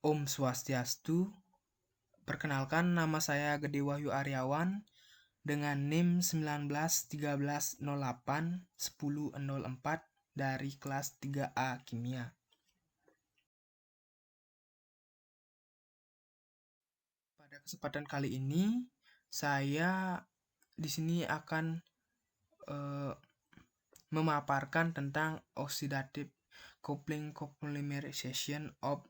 Om Swastiastu. Perkenalkan, nama saya Gede Wahyu Aryawan dengan NIM 1913081004 dari kelas 3A Kimia. Pada kesempatan kali ini, saya di sini akan memaparkan tentang oxidative coupling copolymerization of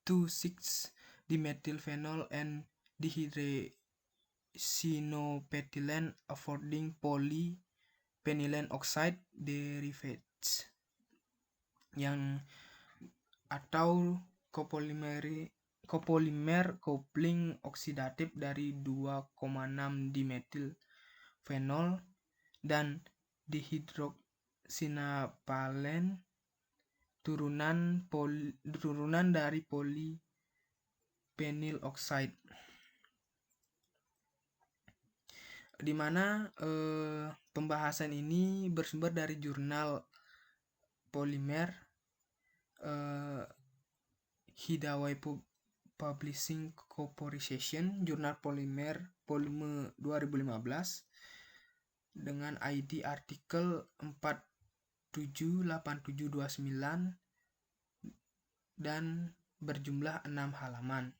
2,6-dimethylphenol and dihydroxyinopethylene affording polyphenylene oxide derivatives yang atau copolymer coupling oksidatif dari 2,6-dimethylphenol dan dihydroxyinaphthalene turunan dari polyphenyl oxide, di mana pembahasan ini bersumber dari jurnal Polymer Hidaway Publishing Corporation, jurnal Polymer volume 2015 dengan ID artikel 478729 dan berjumlah 6 halaman.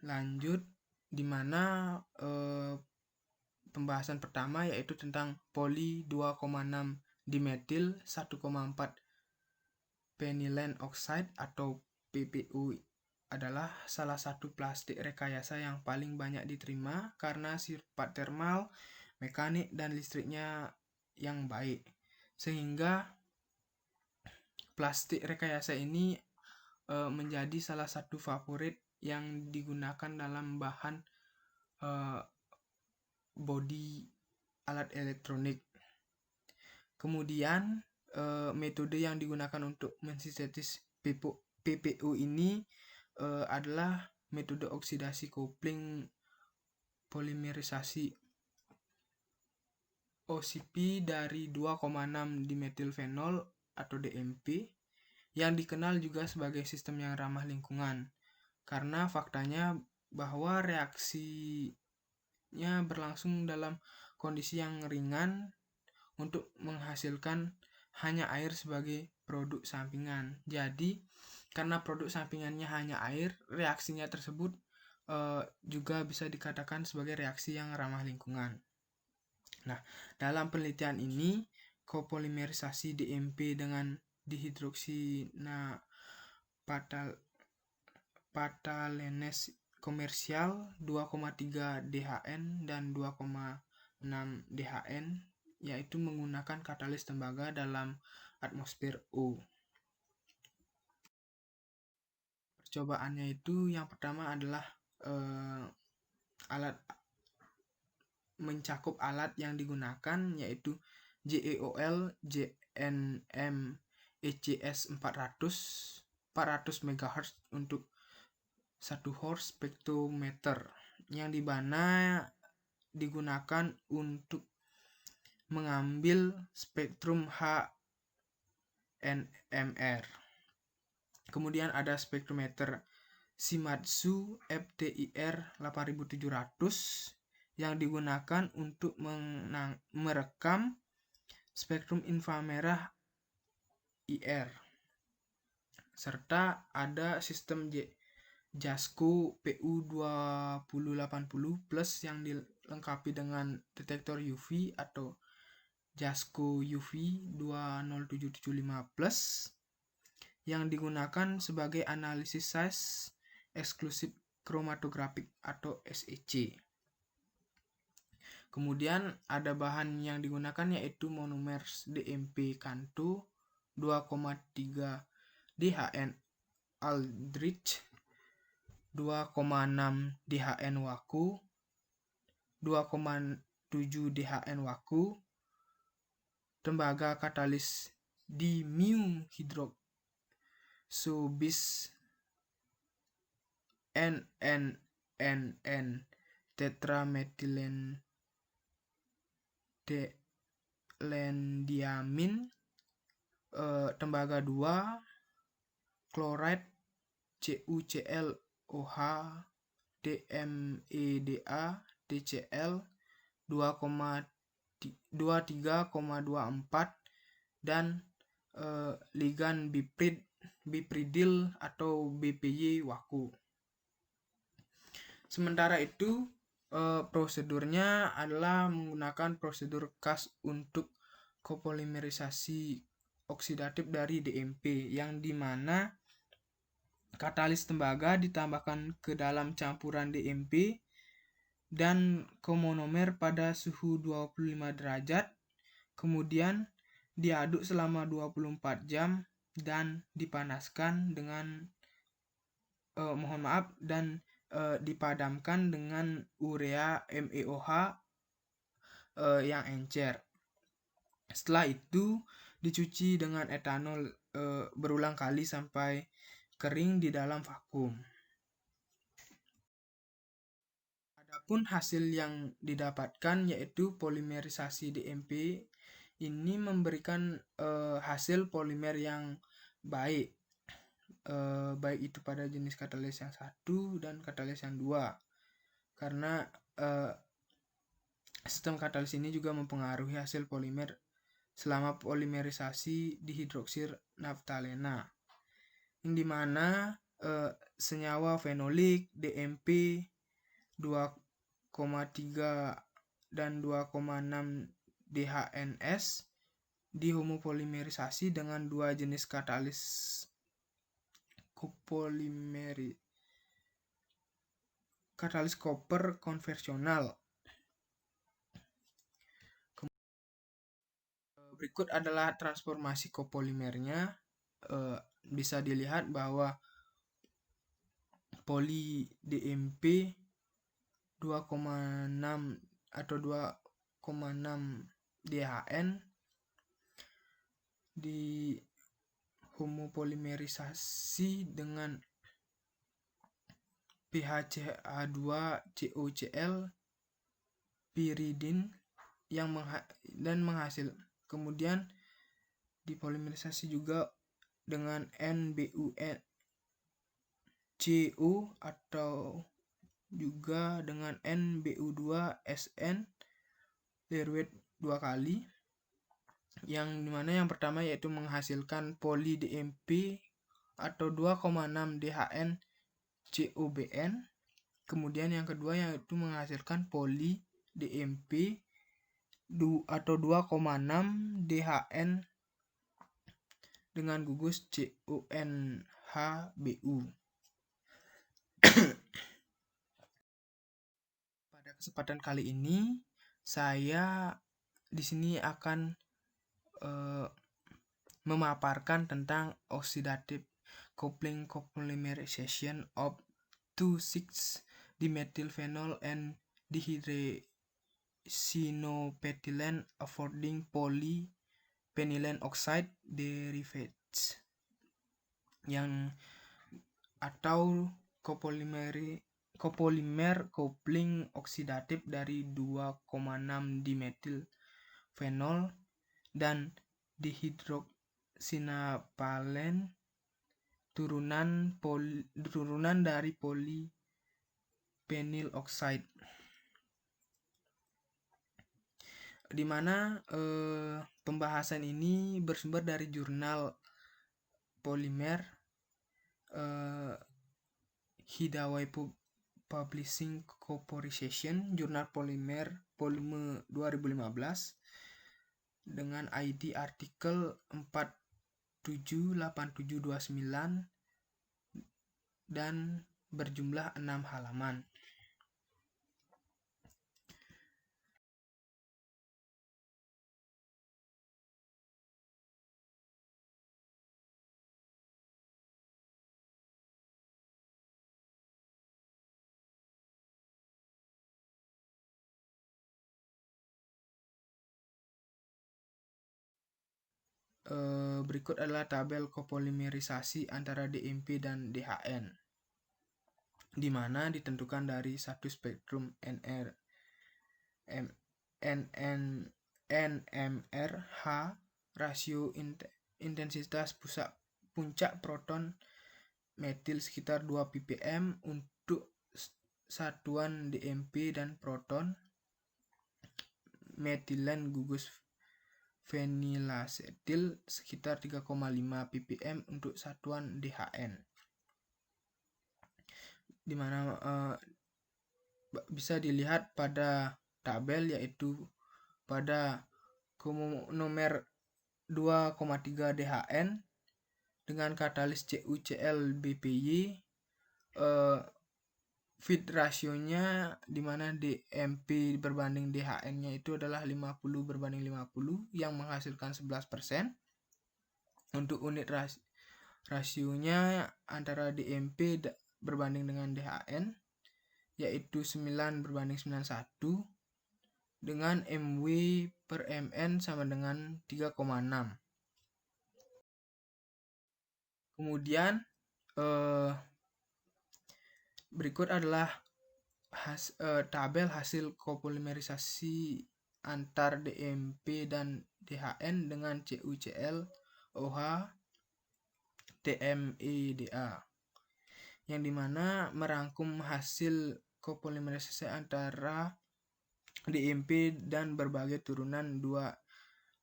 Lanjut, di mana pembahasan pertama yaitu tentang poly 2,6 dimetil 1,4 phenylene oxide atau PPO adalah salah satu plastik rekayasa yang paling banyak diterima karena sifat termal, mekanik, dan listriknya yang baik. Sehingga plastik rekayasa ini menjadi salah satu favorit yang digunakan dalam bahan bodi alat elektronik. Kemudian metode yang digunakan untuk mensintesis PPO ini adalah metode oksidasi coupling polimerisasi OCP dari 2,6 dimethylphenol atau DMP yang dikenal juga sebagai sistem yang ramah lingkungan, karena faktanya bahwa reaksinya berlangsung dalam kondisi yang ringan untuk menghasilkan hanya air sebagai produk sampingan. Jadi karena produk sampingannya hanya air, reaksinya tersebut juga bisa dikatakan sebagai reaksi yang ramah lingkungan. Nah, dalam penelitian ini, copolymerisasi DMP dengan dihydroxyinaphthalene komersial 2,3 DHN dan 2,6 DHN yaitu menggunakan katalis tembaga dalam atmosfer O. Percobaannya itu yang pertama adalah mencakup alat yang digunakan yaitu JEOL JNM ECS 400 MHz untuk 1 horse spektrometer yang dimana digunakan untuk mengambil spektrum HNMR. Kemudian ada spektrometer Shimadzu FTIR 8700 yang digunakan untuk merekam spektrum inframerah IR. Serta ada sistem JASCO PU2080 Plus yang dilengkapi dengan detektor UV atau JASCO UV 20775 Plus yang digunakan sebagai analisis size eksklusif kromatografik atau SEC. Kemudian ada bahan yang digunakan yaitu monomer DMP Cantu 2,3 DHN Aldrich, 2,6 DHN Waku, 2,7 DHN Waku, tembaga katalis dimu-hydroxobis NNNN tetramethylenediamin tembaga 2, chloride CuClOH, DMEDA, TCl 23,24 dan ligan bipridil atau BPY waku. Sementara itu prosedurnya adalah menggunakan prosedur khas untuk kopolimerisasi oksidatif dari DMP, yang dimana katalis tembaga ditambahkan ke dalam campuran DMP dan komonomer pada suhu 25 derajat, kemudian diaduk selama 24 jam dan dipanaskan dengan dipadamkan dengan urea MeOH yang encer. Setelah itu dicuci dengan etanol berulang kali sampai kering di dalam vakum. Adapun hasil yang didapatkan yaitu polimerisasi DMP ini memberikan hasil polimer yang baik, baik itu pada jenis katalis yang 1 dan katalis yang 2, karena sistem katalis ini juga mempengaruhi hasil polimer selama polimerisasi dihidroksir naftalena, yang dimana senyawa fenolik DMP 2,3 dan 2,6 DHNS dihomopolimerisasi dengan dua jenis katalis katalis koper konvensional. Berikut adalah transformasi kopolimernya. Bisa dilihat bahwa poli DMP 2,6 atau 2,6 DHN di homopolimerisasi dengan PHCH2COCl piridin dan menghasil. Kemudian dipolimerisasi juga dengan NBuCO atau juga dengan NBu2SN derived 2 kali, yang dimana yang pertama yaitu menghasilkan poli DMP atau 2,6 DHN COBN. Kemudian yang kedua yaitu menghasilkan poli DMP atau 2,6 DHN dengan gugus CONHBu. Pada kesempatan kali ini saya di sini akan memaparkan tentang oxidative coupling copolymerization of 2,6-dimethylphenol and dihydroxyinopethylene affording polyphenylene oxide derivatives, yang atau copolymer coupling oksidatif dari 2,6 dimethylphenol dan dihydroxynapalene turunan dari polyphenyl oxide, di mana pembahasan ini bersumber dari jurnal Polymer Hidaway Publishing Corporation, jurnal Polymer volume 2015 dengan ID artikel 478729 dan berjumlah 6 halaman. Berikut adalah tabel kopolimerisasi antara DMP dan DHN, di mana ditentukan dari satu spektrum NMR H rasio intensitas puncak proton metil sekitar 2 ppm untuk satuan DMP dan proton metilen gugus venilasetil sekitar 3,5 ppm untuk satuan DHN, dimana bisa dilihat pada tabel, yaitu pada monomer 2,3 DHN dengan katalis CuCl BPY, feed rasionya dimana DMP berbanding DHN nya itu adalah 50/50 yang menghasilkan 11%. Untuk unit rasionya antara DMP berbanding dengan DHN yaitu 9/91 dengan MW per MN sama dengan 3,6. Kemudian berikut adalah tabel hasil kopolimerisasi antar DMP dan DHN dengan CuCl OH TMEDA, yang dimana merangkum hasil kopolimerisasi antara DMP dan berbagai turunan 2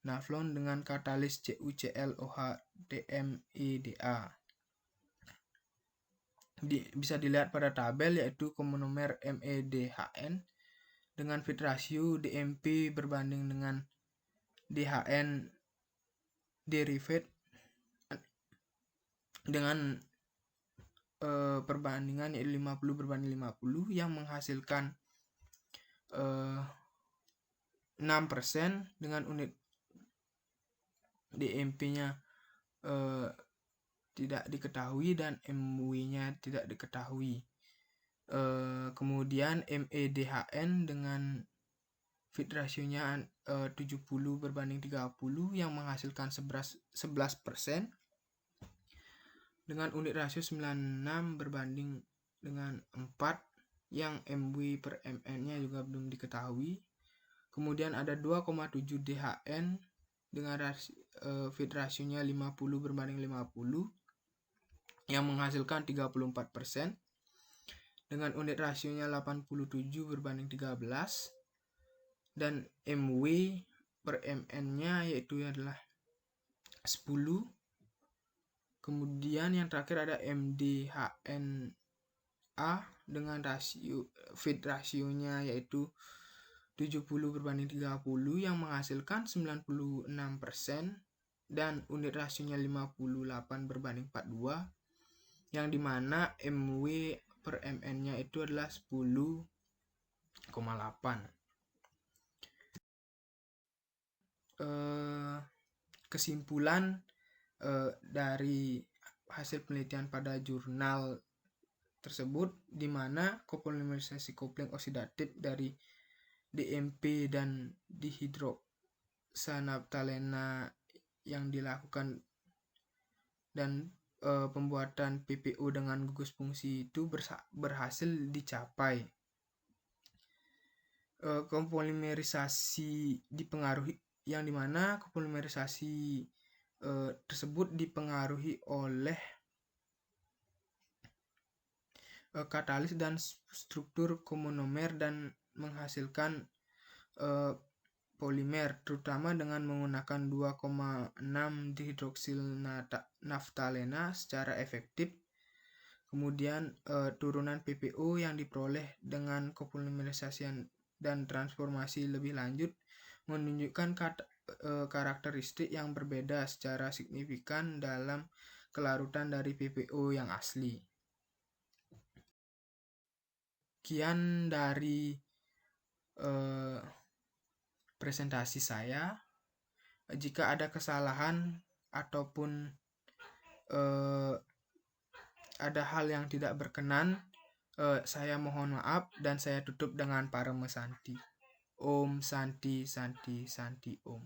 naflon dengan katalis CuCl OH TMEDA. Bisa dilihat pada tabel, yaitu monomer MEDHN dengan feed rasio DMP berbanding dengan DHN derived dengan perbandingan yaitu 50/50 yang menghasilkan 6% dengan unit DMP-nya tidak diketahui dan MW-nya tidak diketahui. Kemudian MEDHN dengan feed rasionya 70/30 yang menghasilkan 11% dengan unit rasio 96/4 yang MW per MN-nya juga belum diketahui. Kemudian ada 2,7 DHN dengan feed rasionya 50/50 yang menghasilkan 34% dengan unit rasionya 87/13 dan MW per MN-nya yaitu adalah 10. Kemudian yang terakhir ada MDHNA dengan feed rasionya yaitu 70/30 yang menghasilkan 96% dan unit rasionya 58/42 yang dimana MW per MN-nya itu adalah 10,8. Kesimpulan dari hasil penelitian pada jurnal tersebut, di mana kopolimerisasi kopling oksidatif dari DMP dan dihidroksanaptalena yang dilakukan dan pembuatan PPO dengan gugus fungsi itu berhasil dicapai. Kopolimerisasi dipengaruhi, yang dimana kopolimerisasi tersebut dipengaruhi oleh katalis dan struktur komonomer dan menghasilkan polimer, terutama dengan menggunakan 2,6 dihidroksil naftalena secara efektif. Kemudian turunan PPO yang diperoleh dengan kopolimerisasi dan transformasi lebih lanjut menunjukkan karakteristik yang berbeda secara signifikan dalam kelarutan dari PPO yang asli. Sekian dari presentasi saya. Jika ada kesalahan ataupun ada hal yang tidak berkenan, saya mohon maaf dan saya tutup dengan Parama Santi. Om Santi Santi Santi Om.